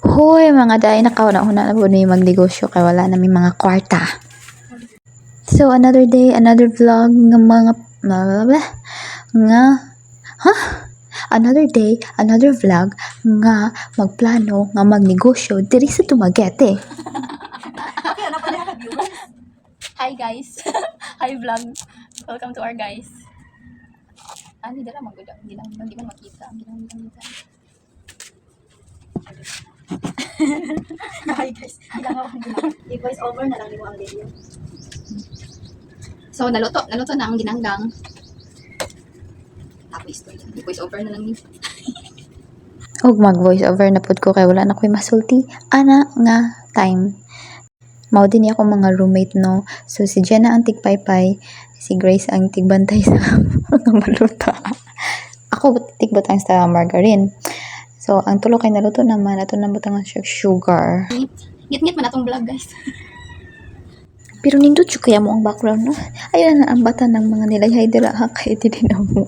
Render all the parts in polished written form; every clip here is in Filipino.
Hoy, mga day, nakauna-una na po na yung magnegosyo kaya wala namin mga kwarta. So, another day, another vlog ng mga, another day, another vlog nga magplano nga magnegosyo diri sa Dumaguete. Okay, ano pala yung viewers? Hi guys. Hi vlog. Welcome to our guys. Hindi dala maganda. Hindi man makita. Hi guys. I-voice over na lang mo ang video. So, naluto na ang ginanggang. Tapos ito, i-voice over na lang ni. Og mag-voice over na pod ko kay wala na ko'y masulti. Ana nga time. Mao din ako mga roommate no. So si Jenna ang tigpaypay, si Grace ang tigbantay sa mga maluta. Ako tigbantay sa margarine. So ang tulo kay naluto naman ato nang butang siya sugar. Ngit-ngit man atong vlog guys. Pero nindot jud kaya mo ang background no. Ayun na ang bata ng mga nilayhay dira ha kay di din mo.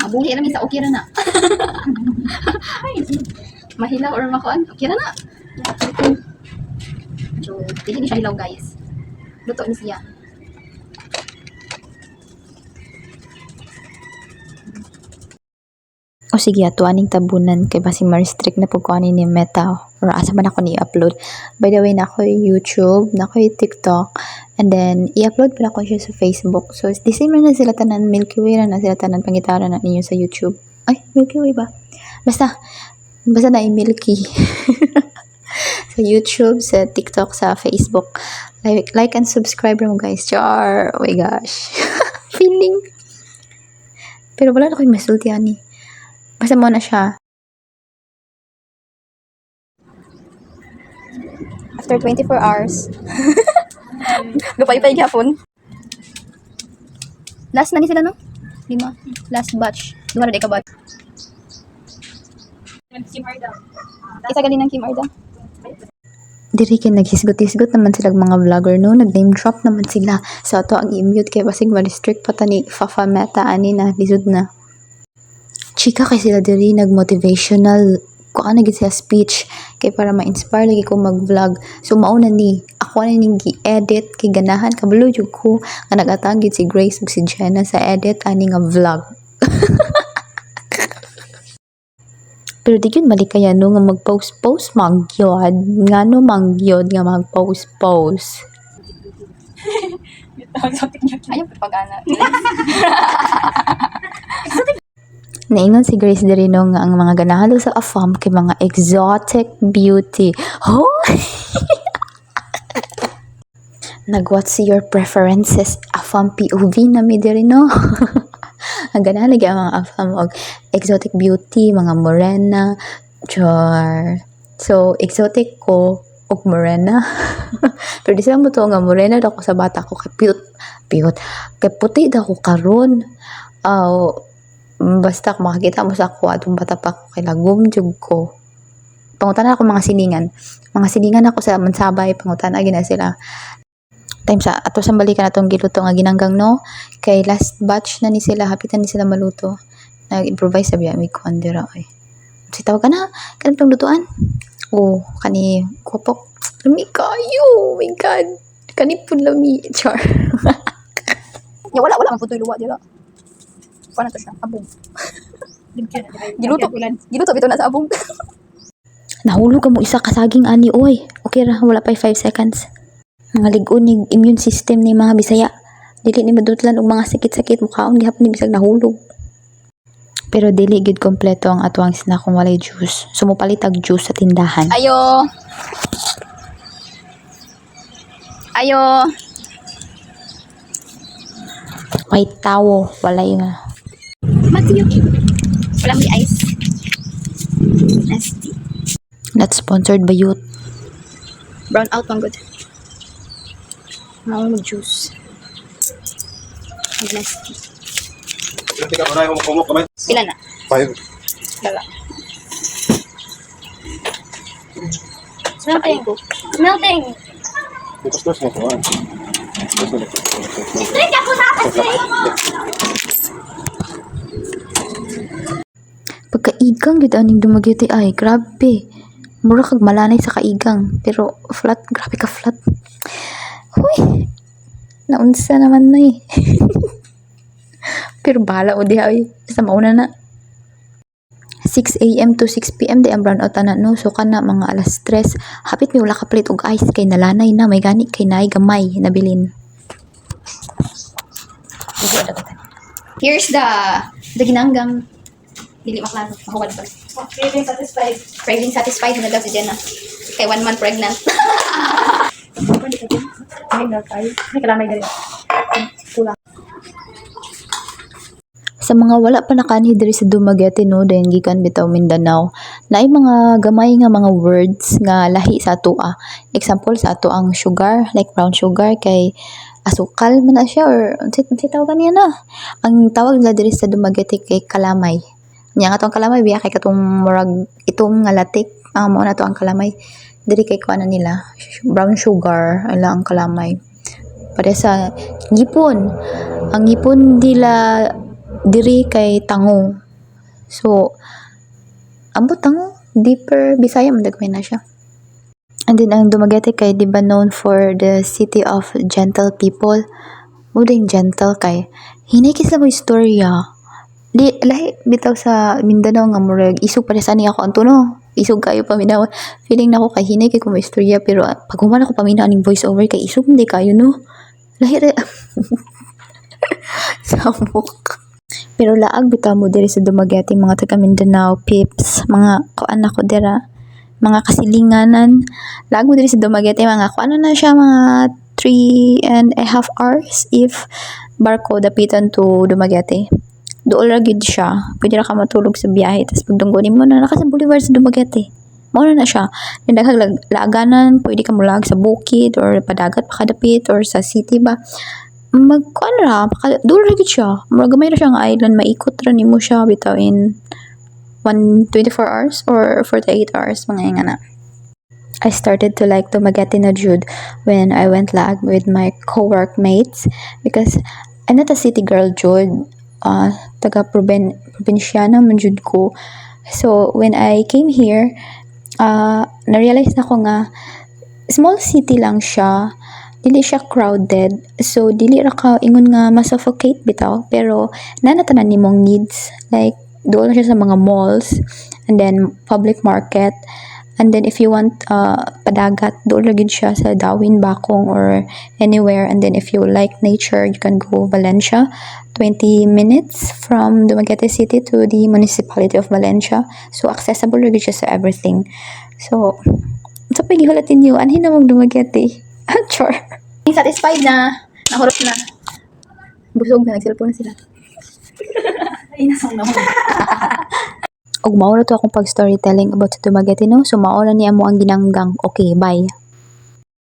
Mabuli namin sa okay ra na. Mahilaw or makuan, okay ra na. So, hindi ni siya hilaw guys. Luto ni siya. O sige, ato aning tabunan kay basi ma-restrict na pag ko ani ni Meta or asa man ako ni-upload. By the way, na ako YouTube, na ako TikTok, and then i-upload pala ko siya sa Facebook. So, the same na sila tanan, Milky Way na sila tanan, pangitaran na ninyo sa YouTube. Ay, Milky Way ba? Basta na i-Milky. Sa YouTube, sa TikTok, sa Facebook. Like and subscribe mo guys. Char! Oh my gosh. Feeling. Pero wala na ko yung masulti ani. Basta mo na siya. After 24 hours. Gapay-pay gapon. Last na ni sila no? 5. Last batch. 2 na ka batch. Kim Arda. Isa galing ng Kim Arda. Diri kay naghisgot-hisgot naman sila mga vlogger no, nag-name drop naman sila. So ato ang i-mute kay basig ma-restrict pa ta ni Fafa Meta ani na lisod na. Chika kay sila diri nag-motivational kuan gid siya speech kay para ma-inspire lagi ko mag-vlog. So mauna ni ako na ning gi-edit kay ganahan kabalo jud ko nga nag-atang gid si Grace ug si Jenna sa edit ani nga vlog. Pero di yun malikaya no nga mag-post magyod. Nga no magyod nga mag-post. Ayaw propaganda. Naingon si Grace diri no nga ang mga ganahan daw sa AFAM kay mga exotic beauty. Oh! Nag-what's your preferences? AFAM POV na mi diri no. Ang ganahan lagi ang mga AFAM og exotic beauty, mga morena, char. So, exotic ko og morena. Pero di sila mo to nga morena daw ko sa bata ko kay cute. Kay puti daw ko karon. Basta kung makakita mo sa ako atong bata pa ko kay lagom jud ko. Pangutan ako mga siningan ako sa Mansabay, pangutan gina sila. Time sa ato sa balikan atong giluto nga ginanggang no kay last batch na ni sila hapitan ni sila maluto. Nag-improvise sabi mi ko andira ay. Si tawag ka na kanang lutuan. Oh, kani kopok. Lami kayo. Oh my god. Kani pud lami char. Ya wala man putoy luwa dira. Paano to siya? Abong. Giluto bitaw na sa abong. Nahulog ka mo isa kasaging ani oy. Okay ra wala pa 5 seconds. Mga ligon ni immune system ni mga Bisaya. Dili ni madutlan og mga sakit-sakit mukhaon gihapon ni bisag nahulog. Pero dili gid kompleto ang atuang snack kung walay juice. So mopalit og juice sa tindahan. Ayo. May tawo, walay nga. Matiyok. Walang may ice. Nasty. Not sponsored by youth. Brown out man good. Mau mag-juice. Nasty. Pila na? 5. Dala. Smelting. Smelting. Tapos mo ko. Drink ako sa kasi. Pagkaig Igang gid aning Dumaguete ay, grabe. Mura kag malanay sa kaigang, pero flat, grabe ka flat. Huy, naunsa naman na eh. Pero bahala o diha ay, sa mauna na. 6 a.m. to 6 p.m. di ang brownout na no, so kana mga alas 3, hapit may wala ka plate og ice kay nalanay na, may gani kay naay gamay nabilin. Here's the ginanggang dili maklaro, mahuwad pa. Feeling satisfied. Craving satisfied na daw si Jenna. Kay 1 month pregnant. Ay, daw tayo. May kalamay dali. Sa mga wala pa nakani diri sa Dumaguete no, dahil gikan bitaw Mindanao, naay mga gamay nga mga words nga lahi sa ato ah. Example sa ato ang sugar, like brown sugar kay asukal man na siya or unsit tawagan niya na. Ang tawag nila diri sa Dumaguete kay kalamay. Nya nga tong kalamay biya kay katong murag itong nga latik, mao na to ang kalamay. Diri kay kuan na nila, brown sugar ala ang kalamay. Para sa ngipon, ang ngipon dila diri kay tango. So, ambot tango, deeper, Bisaya man dagmay na siya. And then ang Dumaguete kay di ba known for the city of gentle people. Muding gentle kay hinay kisa mo istorya. Di lahi bitaw sa Mindanao nga murag isog pa sa ni ako anto no. Isog kayo paminaw. Feeling na ako kay hinay kay ko mo istorya pero pag human ako paminaw ning voice over kay isog hindi kayo no. Lahi re. Samok. Pero laag bitaw mo diri sa Dumaguete mga taga Mindanao peeps, mga kuan ako dira, mga kasilinganan. Laag mo diri sa Dumaguete mga kuan na siya mga 3.5 hours if barko dapitan to Dumaguete. Dool ra gid siya. Pwede ra ka matulog sa biyahe tapos pagdunggonin mo na naka sa Boulevard sa Dumaguete. Mao na siya. Yung daghang laaganan, pwede ka mulag sa bukid or padagat pa kadapit or sa city ba. Magkuan ra, doon ra gid siya. Murag gamay ra siya nga island, maikot ra nimo siya bitaw in 24 hours or 48 hours mga nga na. I started to like Dumaguete na jud when I went lag with my co-workmates because I'm not a city girl jud. Taga probinsyana man jud ko. So when I came here, na-realize na ko nga small city lang siya. Dili siya crowded, so dili ra ka ingon nga ma-suffocate bitaw, pero nanatanan nimong needs, like doon siya sa mga malls and then public market, and then if you want padagat doon lagi siya sa Dawin, Bakong or anywhere, and then if you like nature you can go Valencia, 20 minutes from Dumaguete City to the municipality of Valencia, so accessible lagi siya sa everything. So sa pagihulatin niyo anhin na mong Dumaguete. Sure. Satisfied na. Nahurot na. Busog na. Nag-cellphone na sila. Ay, nasang naman. Og mao ra to akong pag-storytelling about sa Dumaguete no. So mao na niya mo ang ginanggang. Okay, bye.